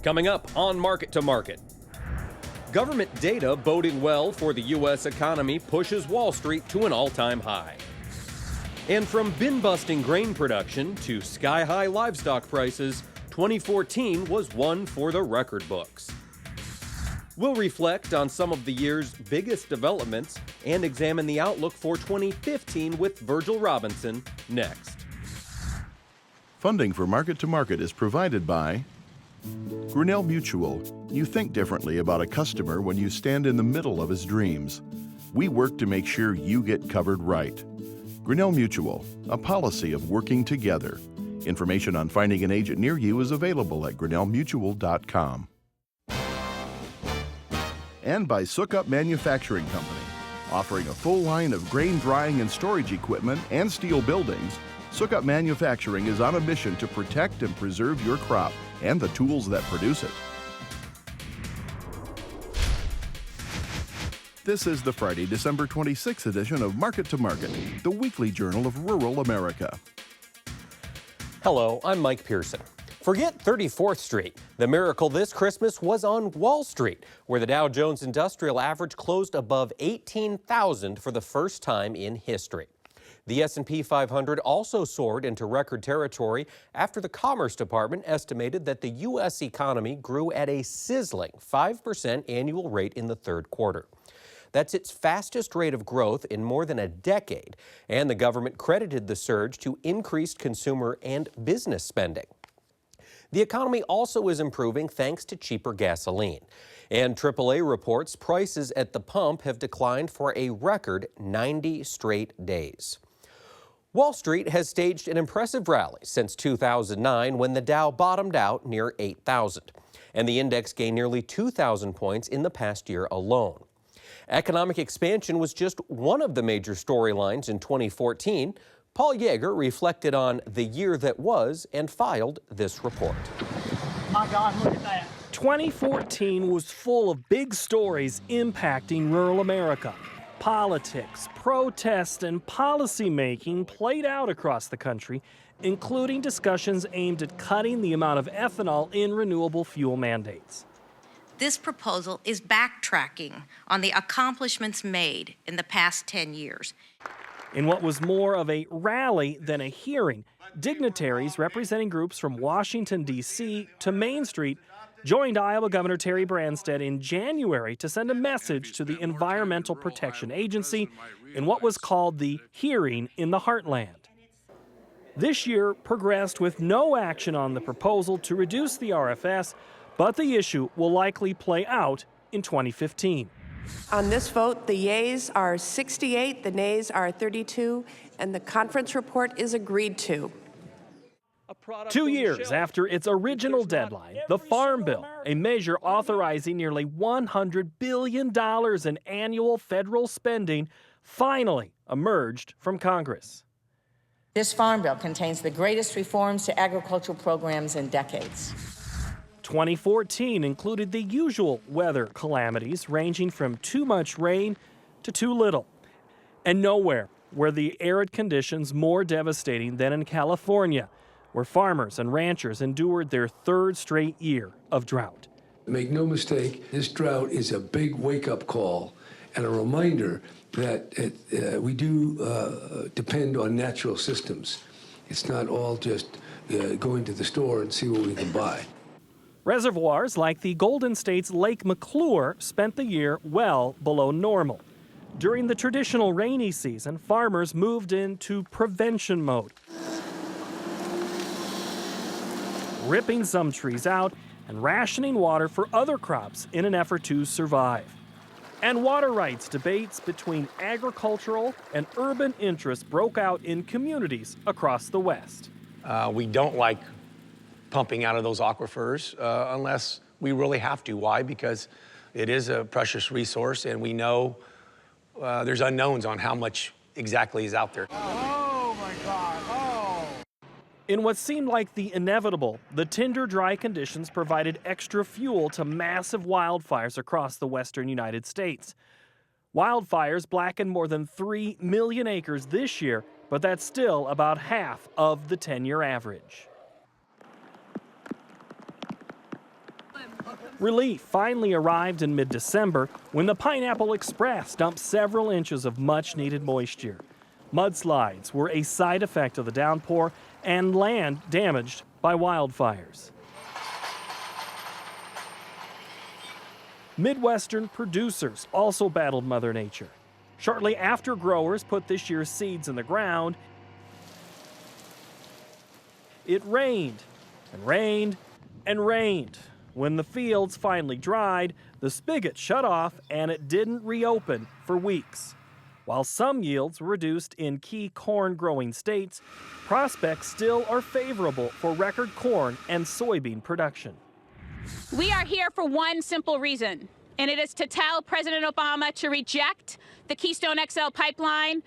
Coming up on Market to Market. Government data boding well for the U.S. economy pushes Wall Street to an all-time high. And from bin-busting grain production to sky-high livestock prices, 2014 was one for the record books. We'll reflect on some of the year's biggest developments and examine the outlook for 2015 with Virgil Robinson next. Funding for Market to Market is provided by Grinnell Mutual. You think differently about a customer when you stand in the middle of his dreams. We work to make sure you get covered right. Grinnell Mutual, a policy of working together. Information on finding an agent near you is available at grinnellmutual.com. And by Sukup Manufacturing Company, offering a full line of grain drying and storage equipment and steel buildings. Sukup Manufacturing is on a mission to protect and preserve your crop and the tools that produce it. This is the Friday, December 26th edition of Market to Market, the weekly journal of rural America. Hello, I'm Mike Pearson. Forget 34th Street. The miracle this Christmas was on Wall Street, where the Dow Jones Industrial Average closed above 18,000 for the first time in history. The S&P 500 also soared into record territory after the Commerce Department estimated that the U.S. economy grew at a sizzling 5% annual rate in the third quarter. That's its fastest rate of growth in more than a decade, and the government credited the surge to increased consumer and business spending. The economy also is improving thanks to cheaper gasoline. And AAA reports prices at the pump have declined for a record 90 straight days. Wall Street has staged an impressive rally since 2009 when the Dow bottomed out near 8,000, and the index gained nearly 2,000 points in the past year alone. Economic expansion was just one of the major storylines in 2014. Paul Yeager reflected on the year that was and filed this report. My God, look at that. 2014 was full of big stories impacting rural America. Politics, protests, and policymaking played out across the country, including discussions aimed at cutting the amount of ethanol in renewable fuel mandates. This proposal is backtracking on the accomplishments made in the past 10 years. In what was more of a rally than a hearing, dignitaries representing groups from Washington, D.C. to Main Street joined Iowa Governor Terry Branstad in January to send a message to the Environmental Protection Agency in what was called the hearing in the Heartland. This year progressed with no action on the proposal to reduce the RFS, but the issue will likely play out in 2015. On this vote, the yeas are 68, the nays are 32, and the conference report is agreed to. 2 years after its original deadline, the Farm Bill, a measure authorizing nearly $100 billion in annual federal spending, finally emerged from Congress. This Farm Bill contains the greatest reforms to agricultural programs in decades. 2014 included the usual weather calamities ranging from too much rain to too little. And nowhere were the arid conditions more devastating than in California, where farmers and ranchers endured their third straight year of drought. Make no mistake, this drought is a big wake-up call and a reminder that we do depend on natural systems. It's not all just going to the store and see what we can buy. Reservoirs like the Golden State's Lake McClure spent the year well below normal. During the traditional rainy season, farmers moved into prevention mode, ripping some trees out and rationing water for other crops in an effort to survive. And water rights debates between agricultural and urban interests broke out in communities across the West. We don't like pumping out of those aquifers unless we really have to. Why? Because it is a precious resource, and we know there's unknowns on how much exactly is out there. Oh, my God. Oh. In what seemed like the inevitable, the tinder dry conditions provided extra fuel to massive wildfires across the western United States. Wildfires blackened more than 3 million acres this year, but that's still about half of the 10-year average. Relief finally arrived in mid-December when the Pineapple Express dumped several inches of much-needed moisture. Mudslides were a side effect of the downpour and land damaged by wildfires. Midwestern producers also battled Mother Nature. Shortly after growers put this year's seeds in the ground, it rained and rained and rained. When the fields finally dried, the spigot shut off and it didn't reopen for weeks. While some yields were reduced in key corn-growing states, prospects still are favorable for record corn and soybean production. We are here for one simple reason, and it is to tell President Obama to reject the Keystone XL pipeline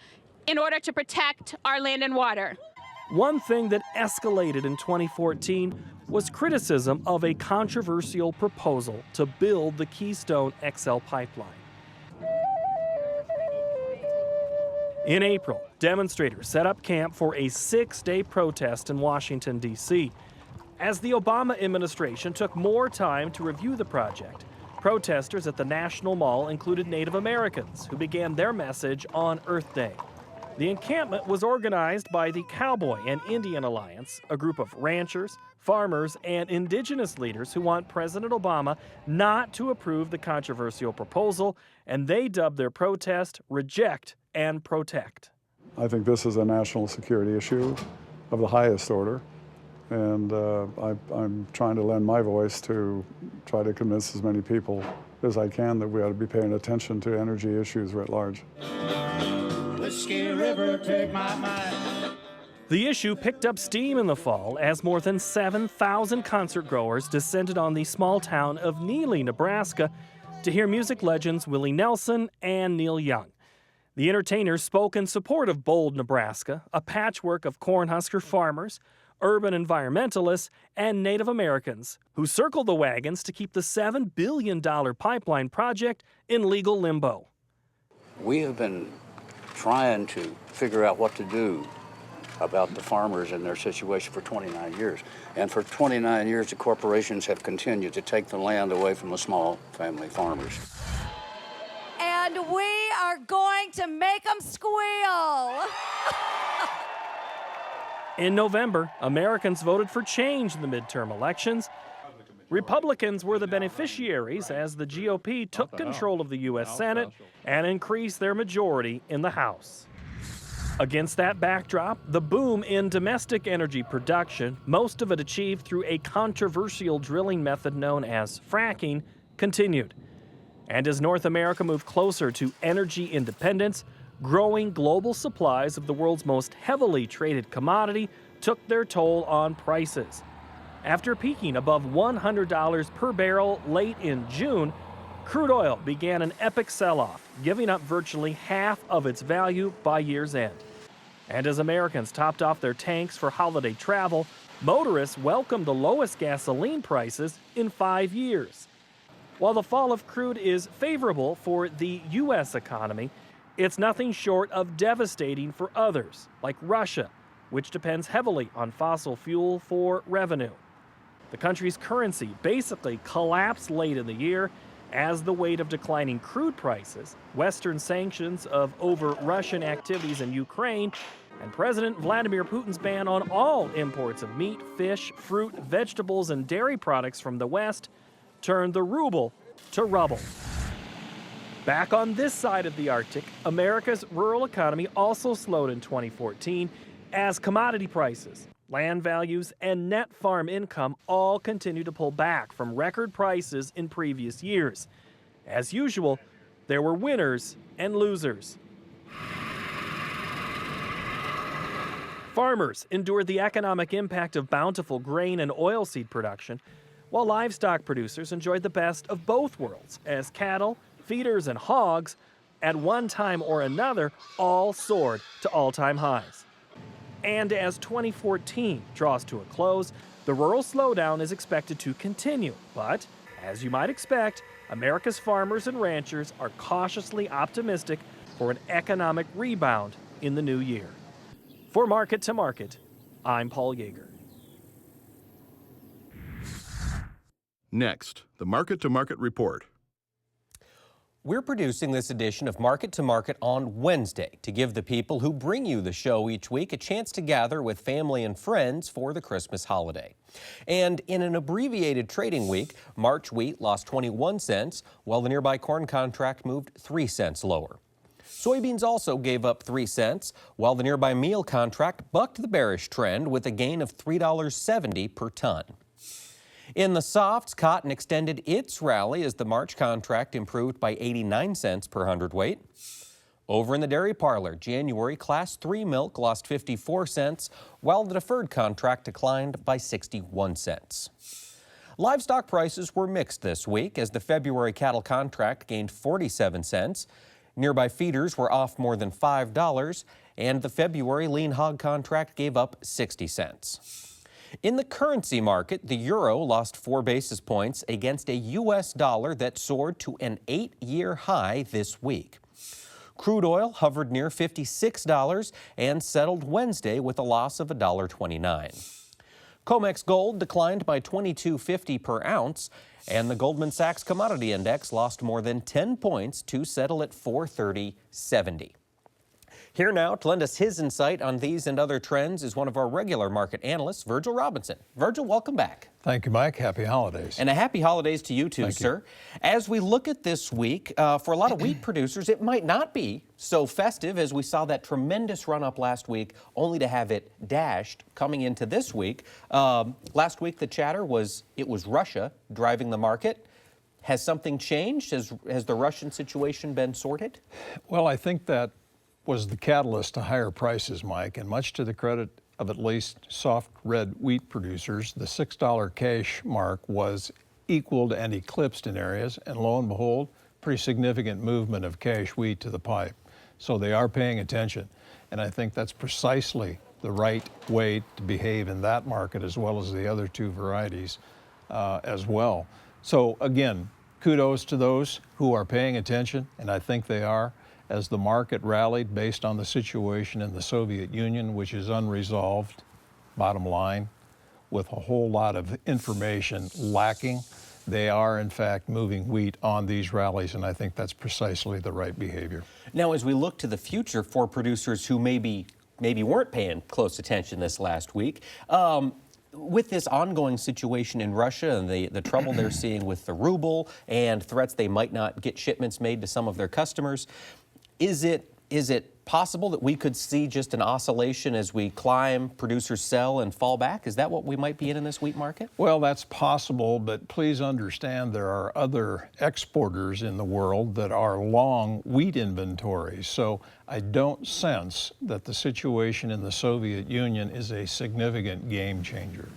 in order to protect our land and water. One thing that escalated in 2014 was criticism of a controversial proposal to build the Keystone XL pipeline. In April, demonstrators set up camp for a 6-day protest in Washington, D.C. As the Obama administration took more time to review the project, protesters at the National Mall included Native Americans who began their message on Earth Day. The encampment was organized by the Cowboy and Indian Alliance, a group of ranchers, farmers, and indigenous leaders who want President Obama not to approve the controversial proposal, and they dubbed their protest Reject and Protect. I think this is a national security issue of the highest order, and I'm trying to lend my voice to try to convince as many people as I can that we ought to be paying attention to energy issues writ large. Whiskey River, take my mind. The issue picked up steam in the fall as more than 7,000 concert goers descended on the small town of Neely, Nebraska, to hear music legends Willie Nelson and Neil Young. The entertainers spoke in support of Bold, Nebraska, a patchwork of Cornhusker farmers, urban environmentalists, and Native Americans who circled the wagons to keep the $7 billion pipeline project in legal limbo. We have been trying to figure out what to do about the farmers and their situation for 29 years. And for 29 years, the corporations have continued to take the land away from the small family farmers. And we are going to make them squeal. In November, Americans voted for change in the midterm elections. Republicans were the beneficiaries as the GOP took control of the U.S. Senate and increased their majority in the House. Against that backdrop, the boom in domestic energy production, most of it achieved through a controversial drilling method known as fracking, continued. And as North America moved closer to energy independence, growing global supplies of the world's most heavily traded commodity took their toll on prices. After peaking above $100 per barrel late in June, crude oil began an epic sell-off, giving up virtually half of its value by year's end. And as Americans topped off their tanks for holiday travel, motorists welcomed the lowest gasoline prices in 5 years. While the fall of crude is favorable for the U.S. economy, it's nothing short of devastating for others, like Russia, which depends heavily on fossil fuel for revenue. The country's currency basically collapsed late in the year as the weight of declining crude prices, Western sanctions over Russian activities in Ukraine, and President Vladimir Putin's ban on all imports of meat, fish, fruit, vegetables, and dairy products from the West turned the ruble to rubble. Back on this side of the Arctic, America's rural economy also slowed in 2014 as commodity prices, land values, and net farm income all continue to pull back from record prices in previous years. As usual, there were winners and losers. Farmers endured the economic impact of bountiful grain and oilseed production, while livestock producers enjoyed the best of both worlds, as cattle, feeders, and hogs, at one time or another, all soared to all-time highs. And as 2014 draws to a close, the rural slowdown is expected to continue. But, as you might expect, America's farmers and ranchers are cautiously optimistic for an economic rebound in the new year. For Market to Market, I'm Paul Yeager. Next, the Market to Market Report. We're producing this edition of Market to Market on Wednesday to give the people who bring you the show each week a chance to gather with family and friends for the Christmas holiday. And in an abbreviated trading week, March wheat lost 21 cents, while the nearby corn contract moved 3 cents lower. Soybeans also gave up 3 cents, while the nearby meal contract bucked the bearish trend with a gain of $3.70 per ton. In the softs, cotton extended its rally as the March contract improved by 89 cents per hundredweight. Over in the dairy parlor, January Class 3 milk lost 54 cents, while the deferred contract declined by 61 cents. Livestock prices were mixed this week as the February cattle contract gained 47 cents. Nearby feeders were off more than $5, and the February lean hog contract gave up 60 cents. In the currency market, the euro lost 4 basis points against a U.S. dollar that soared to an 8-year high this week. Crude oil hovered near $56 and settled Wednesday with a loss of $1.29. COMEX gold declined by $22.50 per ounce, and the Goldman Sachs Commodity Index lost more than 10 points to settle at 430.70. Here now to lend us his insight on these and other trends is one of our regular market analysts, Virgil Robinson. Virgil, welcome back. Thank you, Mike. Happy holidays. And a happy holidays to you too, Thank sir. You. As we look at this week, for a lot of wheat producers, it might not be so festive as we saw that tremendous run-up last week, only to have it dashed coming into this week. Last week, the chatter was it was Russia driving the market. Has something changed? Has the Russian situation been sorted? Well, I think that was the catalyst to higher prices, Mike, and much to the credit of at least soft red wheat producers, the $6 cash mark was equaled and eclipsed in areas, and lo and behold, pretty significant movement of cash wheat to the pipe. So they are paying attention, and I think that's precisely the right way to behave in that market as well as the other two varieties as well. So again, kudos to those who are paying attention, and I think they are, as the market rallied based on the situation in the Soviet Union, which is unresolved, bottom line, with a whole lot of information lacking. They are, in fact, moving wheat on these rallies, and I think that's precisely the right behavior. Now, as we look to the future for producers who maybe weren't paying close attention this last week, with this ongoing situation in Russia and the trouble they're seeing with the ruble and threats they might not get shipments made to some of their customers, is it possible that we could see just an oscillation as we climb, producers sell, and fall back? Is that what we might be in this wheat market? Well, that's possible, but please understand there are other exporters in the world that are long wheat inventories. So I don't sense that the situation in the Soviet Union is a significant game changer.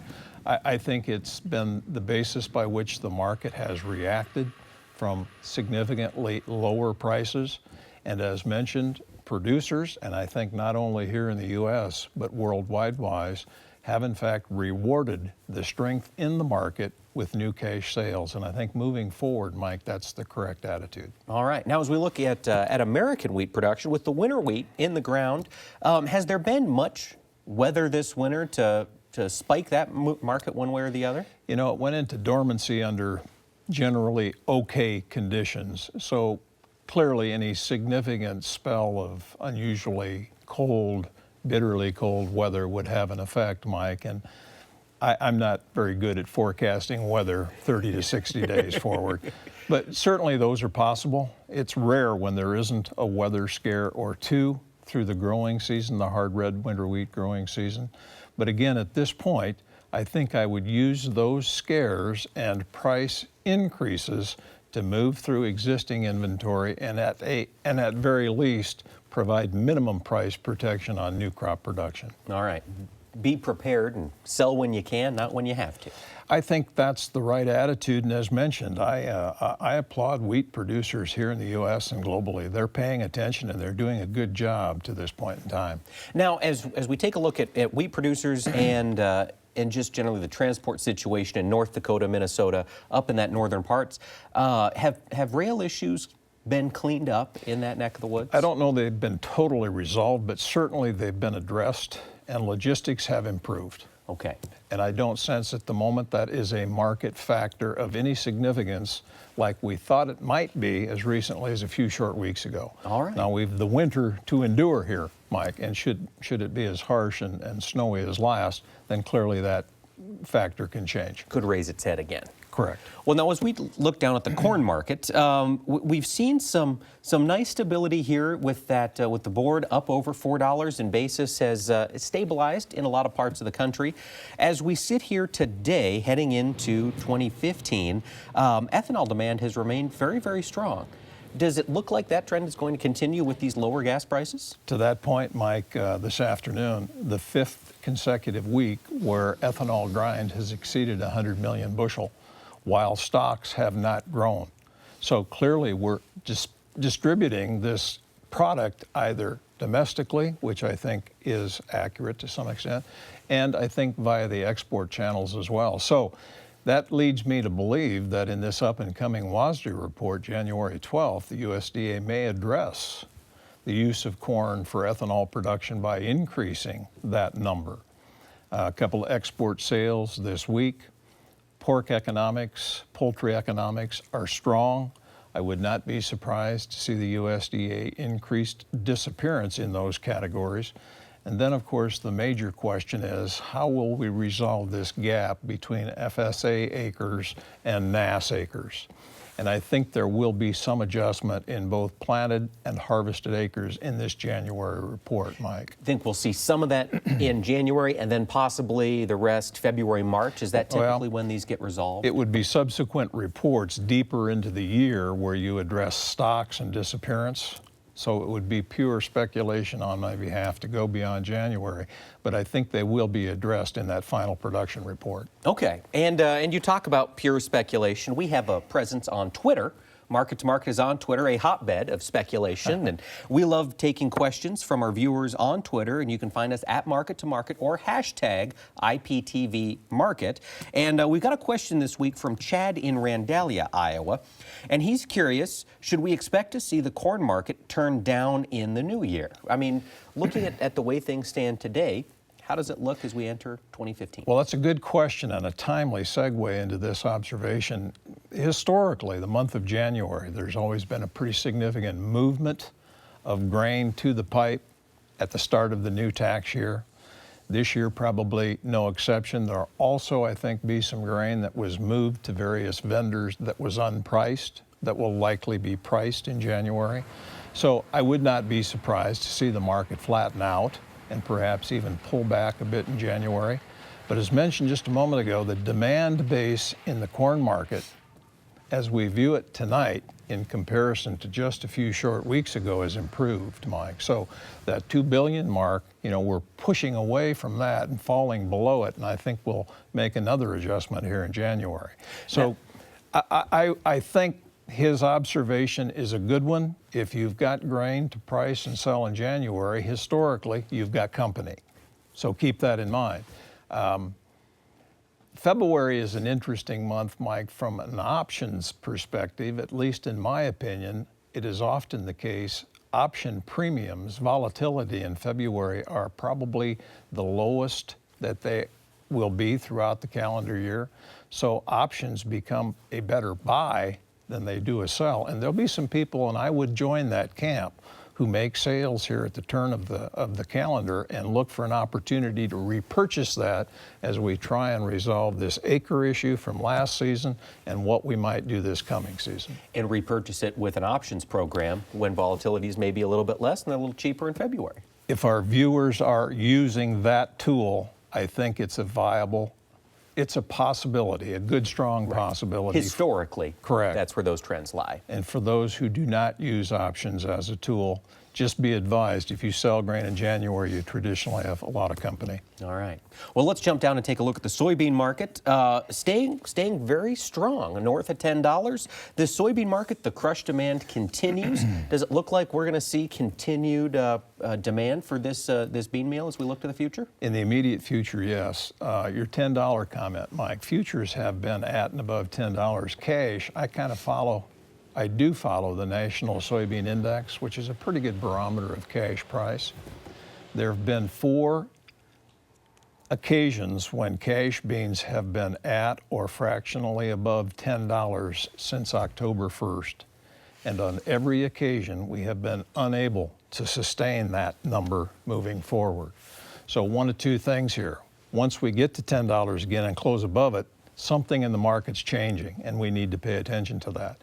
I think it's been the basis by which the market has reacted from significantly lower prices. And as mentioned, producers, and I think not only here in the U.S., but worldwide-wise, have in fact rewarded the strength in the market with new cash sales. And I think moving forward, Mike, that's the correct attitude. All right. Now, as we look at American wheat production, with the winter wheat in the ground, has there been much weather this winter to spike that market one way or the other? You know, it went into dormancy under generally okay conditions. So clearly, any significant spell of unusually cold, bitterly cold weather would have an effect, Mike. And I'm not very good at forecasting weather 30 to 60 days forward. But certainly those are possible. It's rare when there isn't a weather scare or two through the growing season, the hard red winter wheat growing season. But again, at this point, I think I would use those scares and price increases to move through existing inventory and at very least provide minimum price protection on new crop production. All right. Be prepared and sell when you can, not when you have to. I think that's the right attitude, and as mentioned, I applaud wheat producers here in the U.S. and globally. They're paying attention and they're doing a good job to this point in time. Now, as we take a look at wheat producers and just generally the transport situation in North Dakota, Minnesota, up in that northern parts, have rail issues been cleaned up in that neck of the woods? I don't know they've been totally resolved, but certainly they've been addressed and logistics have improved. Okay. And I don't sense at the moment that is a market factor of any significance like we thought it might be as recently as a few short weeks ago. All right. Now we've the winter to endure here, Mike, and should it be as harsh and snowy as last, then clearly that factor can change. Could raise its head again. Correct. Well, now as we look down at the corn market, we've seen some nice stability here with that with the board up over $4 and basis has stabilized in a lot of parts of the country. As we sit here today, heading into 2015, ethanol demand has remained very, very strong. Does it look like that trend is going to continue with these lower gas prices? To that point, Mike, this afternoon, the 5th consecutive week where ethanol grind has exceeded 100 million bushel, while stocks have not grown. So clearly we're just distributing this product either domestically, which I think is accurate to some extent, and I think via the export channels as well. So that leads me to believe that in this up and coming WASDE report, January 12th, the USDA may address the use of corn for ethanol production by increasing that number. A couple of export sales this week. Pork economics, poultry economics are strong. I would not be surprised to see the USDA increased disappearance in those categories. And then, of course, the major question is, how will we resolve this gap between FSA acres and NASS acres? And I think there will be some adjustment in both planted and harvested acres in this January report, Mike. Think we'll see some of that in January and then possibly the rest February, March? Is that typically when these get resolved? It would be subsequent reports deeper into the year where you address stocks and disappearance. So it would be pure speculation on my behalf to go beyond January, but I think they will be addressed in that final production report. Okay, and you talk about pure speculation. We have a presence on Twitter. Market to Market is on Twitter, a hotbed of speculation, and we love taking questions from our viewers on Twitter, and you can find us at Market to Market or hashtag IPTV Market. And we've got a question this week from Chad in Randalia, Iowa, and he's curious, should we expect to see the corn market turn down in the new year? I mean, looking at the way things stand today, how does it look as we enter 2015? Well, that's a good question and a timely segue into this observation. Historically, the month of January, there's always been a pretty significant movement of grain to the pipe at the start of the new tax year. This year, probably no exception. There'll also, I think, be some grain that was moved to various vendors that was unpriced, that will likely be priced in January. So I would not be surprised to see the market flatten out and perhaps even pull back a bit in January. But as mentioned just a moment ago, the demand base in the corn market, as we view it tonight in comparison to just a few short weeks ago, has improved, Mike. So that 2 billion mark, we're pushing away from that and falling below it, and I think we'll make another adjustment here in January. So I think his observation is a good one. If you've got grain to price and sell in January, historically, you've got company. So keep that in mind. February is an interesting month, Mike, from an options perspective. At least in my opinion, it is often the case. Option premiums, volatility in February are probably the lowest that they will be throughout the calendar year. So options become a better buy than they do a sell. And there'll be some people, and I would join that camp, who make sales here at the turn of the calendar and look for an opportunity to repurchase that as we try and resolve this acre issue from last season and what we might do this coming season. And repurchase it with an options program when volatilities may be a little bit less and they're a little cheaper in February. If our viewers are using that tool, I think it's a possibility, a good, strong possibility. Historically, correct. That's where those trends lie. And for those who do not use options as a tool, just be advised, if you sell grain in January, you traditionally have a lot of company. All right. Well, let's jump down and take a look at the soybean market. Staying very strong, north of $10. The soybean market, the crush demand continues. Does it look like we're going to see continued demand for this bean meal as we look to the future? In the immediate future, yes. Your $10 comment, Mike, futures have been at and above $10. Cash, I do follow the National Soybean Index, which is a pretty good barometer of cash price. There have been 4 occasions when cash beans have been at or fractionally above $10 since October 1st. And on every occasion, we have been unable to sustain that number moving forward. So one of two things here. Once we get to $10 again and close above it, something in the market's changing, and we need to pay attention to that.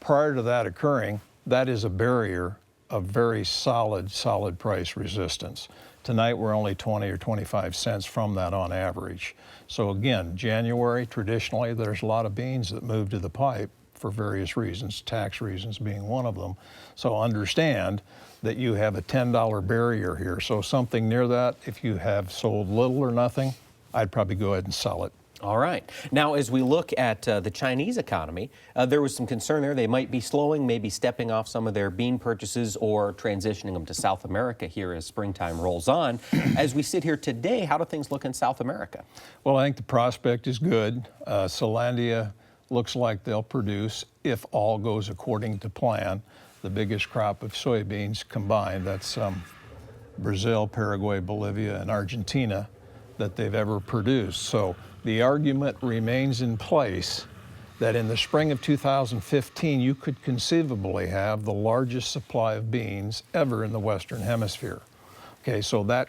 Prior to that occurring, that is a barrier of very solid price resistance. Tonight, we're only 20 or 25 cents from that on average. So again, January, traditionally, there's a lot of beans that move to the pipe for various reasons, tax reasons being one of them. So understand that you have a $10 barrier here. So something near that, if you have sold little or nothing, I'd probably go ahead and sell it. All right. Now, as we look at the Chinese economy, there was some concern there. They might be slowing, maybe stepping off some of their bean purchases or transitioning them to South America here as springtime rolls on. As we sit here today, how do things look in South America? Well, I think the prospect is good. Selandia looks like they'll produce, if all goes according to plan, the biggest crop of soybeans combined. That's Brazil, Paraguay, Bolivia, and Argentina that they've ever produced. So the argument remains in place that in the spring of 2015, you could conceivably have the largest supply of beans ever in the Western Hemisphere. Okay, so that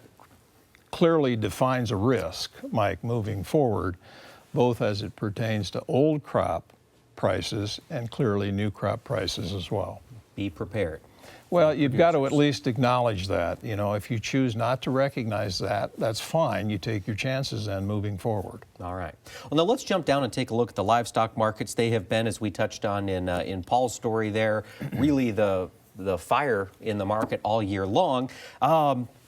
clearly defines a risk, Mike, moving forward, both as it pertains to old crop prices and clearly new crop prices as well. Be prepared. Well, you've got to at least acknowledge that. You know, if you choose not to recognize that, that's fine. You take your chances then moving forward. All right. Well, now let's jump down and take a look at the livestock markets. They have been, as we touched on in Paul's story there, really the fire in the market all year long.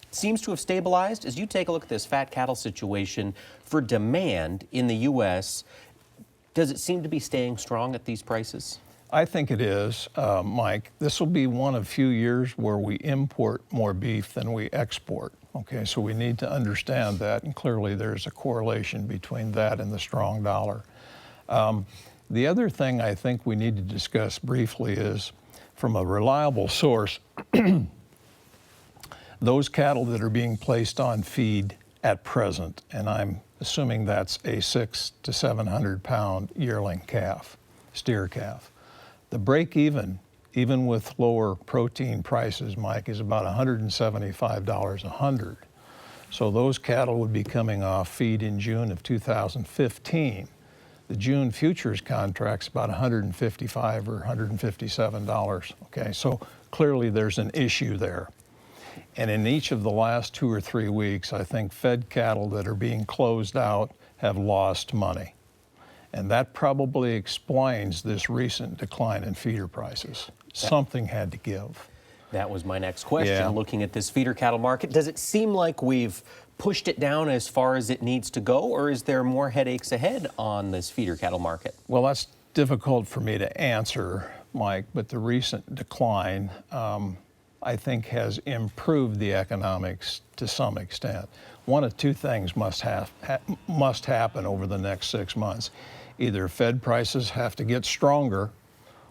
Seems to have stabilized. As you take a look at this fat cattle situation for demand in the U.S., does it seem to be staying strong at these prices? I think it is, Mike. This will be one of few years where we import more beef than we export. Okay, so we need to understand that, and clearly there's a correlation between that and the strong dollar. The other thing I think we need to discuss briefly is, from a reliable source, those cattle that are being placed on feed at present, and I'm assuming that's a 600 to 700 pound yearling calf, steer calf. The break even with lower protein prices, Mike, is about $175 a hundred. So those cattle would be coming off feed in June of 2015. The June futures contract's about $155 or $157. Okay, so clearly there's an issue there. And in each of the last 2 or 3 weeks, I think fed cattle that are being closed out have lost money. And that probably explains this recent decline in feeder prices. Something had to give. That was my next question. Looking at this feeder cattle market, does it seem like we've pushed it down as far as it needs to go, or is there more headaches ahead on this feeder cattle market? Well, that's difficult for me to answer, Mike, but the recent decline, I think, has improved the economics to some extent. One of two things must happen over the next 6 months. Either fed prices have to get stronger,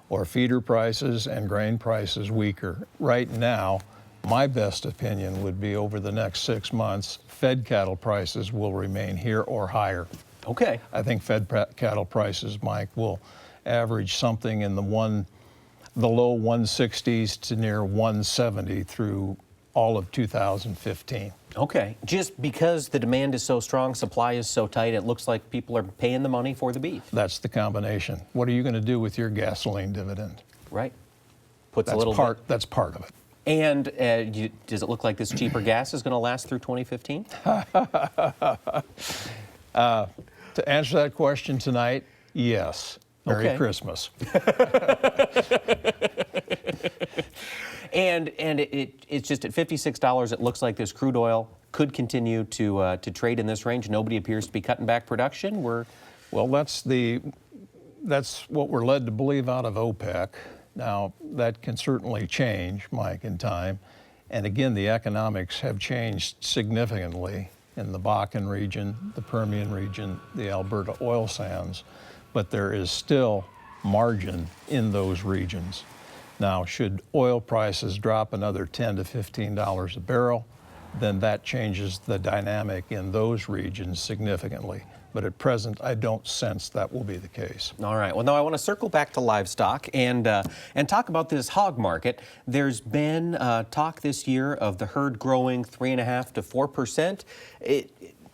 or feeder prices and grain prices weaker. Right now, my best opinion would be over the next 6 months, fed cattle prices will remain here or higher. Okay. I think fed cattle prices, Mike, will average something in the low 160s to near 170 through all of 2015. Okay. Just because the demand is so strong, supply is so tight, it looks like people are paying the money for the beef. That's the combination. What are you going to do with your gasoline dividend? Right. That's part of it. And does it look like this cheaper gas is going to last through 2015? To answer that question tonight, yes. Merry Christmas. And it's just at $56. It looks like this crude oil could continue to trade in this range. Nobody appears to be cutting back production. Well, that's what we're led to believe out of OPEC. Now, that can certainly change, Mike, in time. And again, the economics have changed significantly in the Bakken region, the Permian region, the Alberta oil sands. But there is still margin in those regions. Now, should oil prices drop another $10 to $15 a barrel, then that changes the dynamic in those regions significantly. But at present, I don't sense that will be the case. All right. Well, now I want to circle back to livestock and talk about this hog market. There's been talk this year of the herd growing 3.5% to 4%.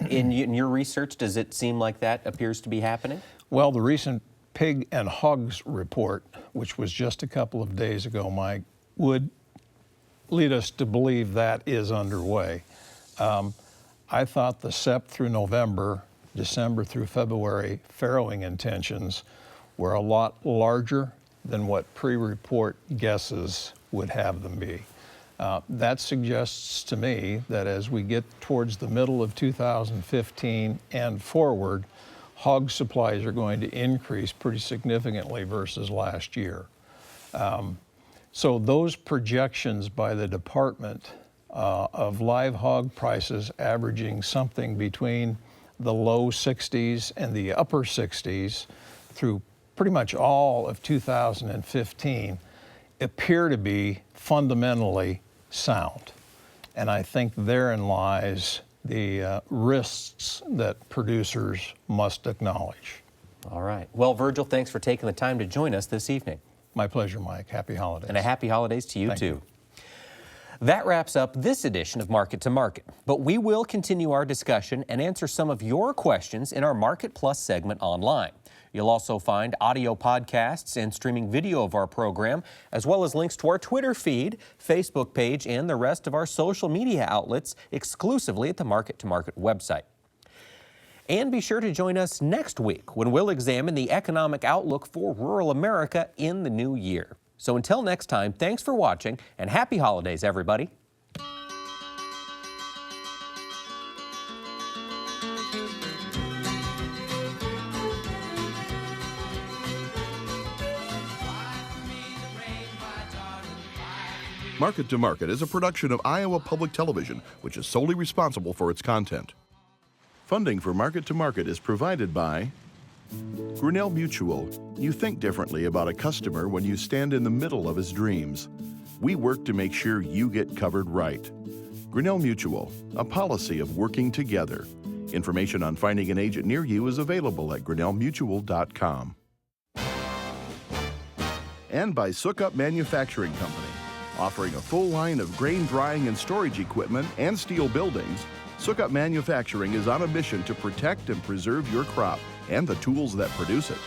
In your research, does it seem like that appears to be happening? Well, the recent Pig and Hogs report, which was just a couple of days ago, Mike, would lead us to believe that is underway. I thought the Sep through November, December through February farrowing intentions were a lot larger than what pre-report guesses would have them be. That suggests to me that as we get towards the middle of 2015 and forward, hog supplies are going to increase pretty significantly versus last year. So those projections by the department of live hog prices averaging something between the low 60s and the upper 60s through pretty much all of 2015 appear to be fundamentally sound. And I think therein lies the risks that producers must acknowledge. All right. Well, Virgil, thanks for taking the time to join us this evening. My pleasure, Mike. Happy holidays. And a happy holidays to you, Thank too. you. That wraps up this edition of Market to Market, but we will continue our discussion and answer some of your questions in our Market Plus segment online. You'll also find audio podcasts and streaming video of our program, as well as links to our Twitter feed, Facebook page, and the rest of our social media outlets exclusively at the Market to Market website. And be sure to join us next week when we'll examine the economic outlook for rural America in the new year. So until next time, thanks for watching and happy holidays, everybody. Market to Market is a production of Iowa Public Television, which is solely responsible for its content. Funding for Market to Market is provided by Grinnell Mutual. You think differently about a customer when you stand in the middle of his dreams. We work to make sure you get covered right. Grinnell Mutual, a policy of working together. Information on finding an agent near you is available at grinnellmutual.com. And by Sukup Manufacturing Company, offering a full line of grain drying and storage equipment and steel buildings. Sukup Manufacturing is on a mission to protect and preserve your crop and the tools that produce it.